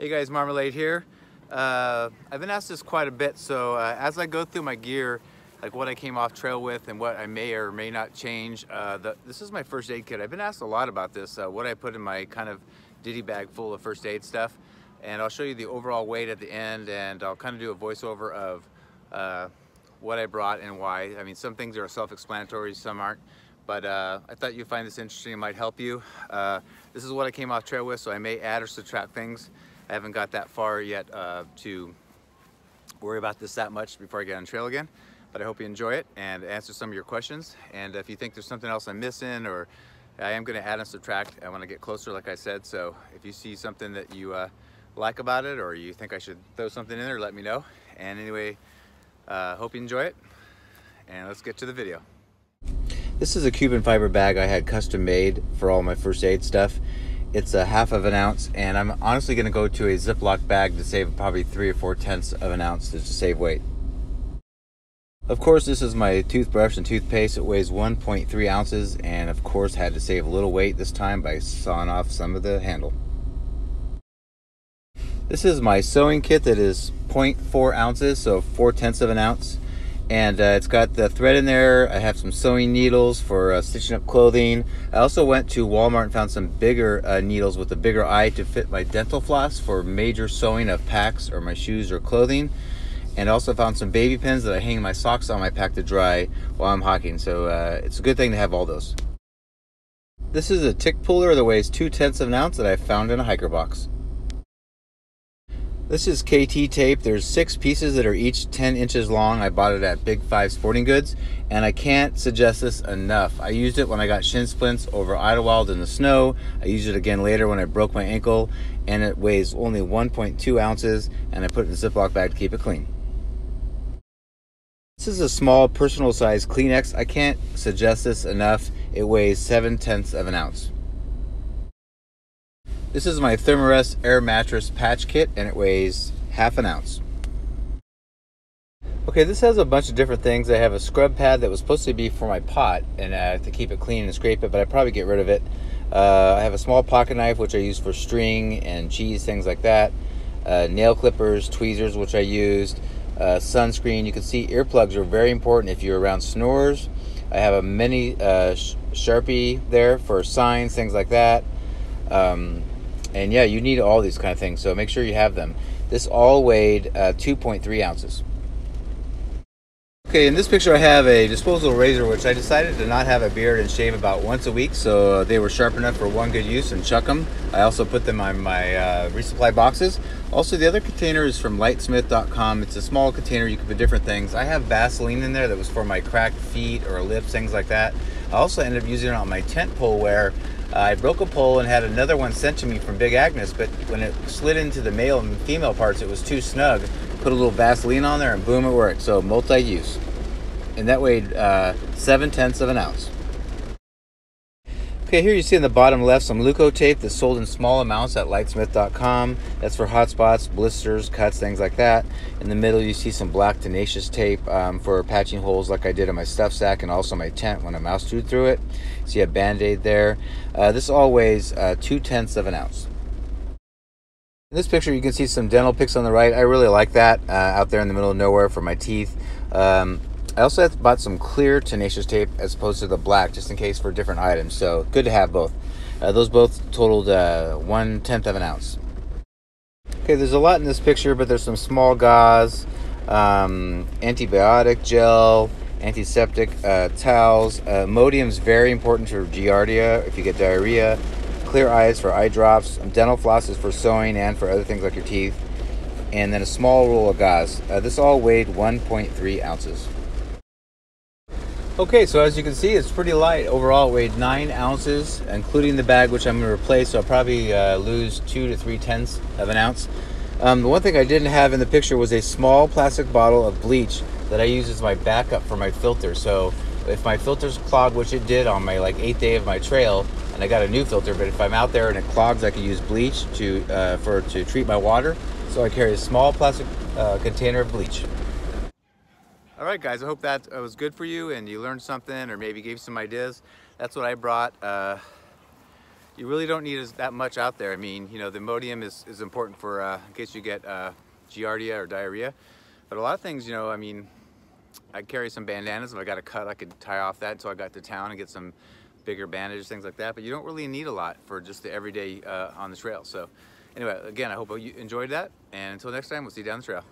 Hey guys, Marmalade here. I've been asked this quite a bit, so as I go through my gear, like what I came off trail with and what I may or may not change, this is my first aid kit. I've been asked a lot about this, what I put in my kind of ditty bag full of first aid stuff, and I'll show you the overall weight at the end, and I'll kind of do a voiceover of what I brought and why. I mean, some things are self-explanatory, some aren't, but I thought you'd find this interesting. It might help you. This is what I came off trail with, so I may add or subtract things. I haven't got that far yet to worry about this that much before I get on trail again, but I hope you enjoy it and answer some of your questions. And if you think there's something else I'm missing, or I am going to add and subtract, I want to get closer, like I said. So if you see something that you like about it, or you think I should throw something in there, let me know. And anyway, hope you enjoy it, and let's get to the video. This is a Cuben fiber bag I had custom made for all my first aid stuff. It's a 1/2 ounce, and I'm honestly going to go to a Ziploc bag to save probably 3 or 4/10 of an ounce to save weight. Of course, this is my toothbrush and toothpaste. It weighs 1.3 ounces, and of course had to save a little weight this time by sawing off some of the handle. This is my sewing kit that is 0.4 ounces, so 4/10 of an ounce. And it's got the thread in there. I have some sewing needles for stitching up clothing. I also went to Walmart and found some bigger needles with a bigger eye to fit my dental floss for major sewing of packs or my shoes or clothing. And also found some baby pins that I hang my socks on my pack to dry while I'm hiking. So it's a good thing to have all those. This is a tick puller that weighs 2/10 of an ounce that I found in a hiker box. This is KT tape. There's 6 pieces that are each 10 inches long. I bought it at Big 5 Sporting Goods, and I can't suggest this enough. I used it when I got shin splints over Idlewild in the snow. I used it again later when I broke my ankle, and it weighs only 1.2 ounces, and I put it in a Ziploc bag to keep it clean. This is a small personal size Kleenex. I can't suggest this enough. It weighs 7/10 of an ounce. This is my Thermarest Air Mattress Patch Kit, and it weighs 1/2 ounce. Okay, this has a bunch of different things. I have a scrub pad that was supposed to be for my pot and to keep it clean and scrape it, but I'd probably get rid of it. I have a small pocket knife, which I use for string and cheese, things like that. Nail clippers, tweezers, which I used. Sunscreen. You can see earplugs are very important if you're around snorers. I have a mini Sharpie there for signs, things like that. And yeah, you need all these kind of things, so make sure you have them. This all weighed 2.3 ounces. Okay, in this picture I have a disposable razor, which I decided to not have a beard and shave about once a week, so they were sharp enough for one good use and chuck them. I also put them on my resupply boxes. Also, the other container is from lightsmith.com. It's a small container. You can put different things. I have Vaseline in there that was for my cracked feet or lips, things like that. I also ended up using it on my tent pole, where I broke a pole and had another one sent to me from Big Agnes, but when it slid into the male and female parts, it was too snug. Put a little Vaseline on there and boom, it worked. So multi-use. And that weighed 7/10 of an ounce. Okay, here you see in the bottom left some Luco tape that's sold in small amounts at lightsmith.com. That's for hot spots, blisters, cuts, things like that. In the middle you see some black tenacious tape for patching holes like I did in my stuff sack and also my tent when a mouse chewed through it. See a Band-Aid there. This all weighs 2/10 of an ounce. In this picture you can see some dental picks on the right. I really like that out there in the middle of nowhere for my teeth. I also bought some clear tenacious tape as opposed to the black, just in case for different items. So good to have both. Those both totaled 1/10 of an ounce. Okay, there's a lot in this picture, but there's some small gauze, antibiotic gel, antiseptic towels. Imodium's very important for Giardia if you get diarrhea. Clear eyes for eye drops. Dental floss is for sewing and for other things like your teeth. And then a small roll of gauze. This all weighed 1.3 ounces. Okay, so as you can see, it's pretty light. Overall, it weighed 9 ounces, including the bag, which I'm going to replace, so I'll probably lose 2 to 3/10 of an ounce. The one thing I didn't have in the picture was a small plastic bottle of bleach that I use as my backup for my filter. So if my filter's clogged, which it did on my 8th day of my trail, and I got a new filter, but if I'm out there and it clogs, I can use bleach to treat my water. So I carry a small plastic container of bleach. All right, guys, I hope that was good for you and you learned something or maybe gave some ideas. That's what I brought. you really don't need that much out there. I mean, you know, the Imodium is important for in case you get giardia or diarrhea. But a lot of things, you know, I mean, I carry some bandanas. If I got a cut, I could tie off that until I got to town and get some bigger bandages, things like that. But you don't really need a lot for just the everyday on the trail. So anyway, again, I hope you enjoyed that. And until next time, we'll see you down the trail.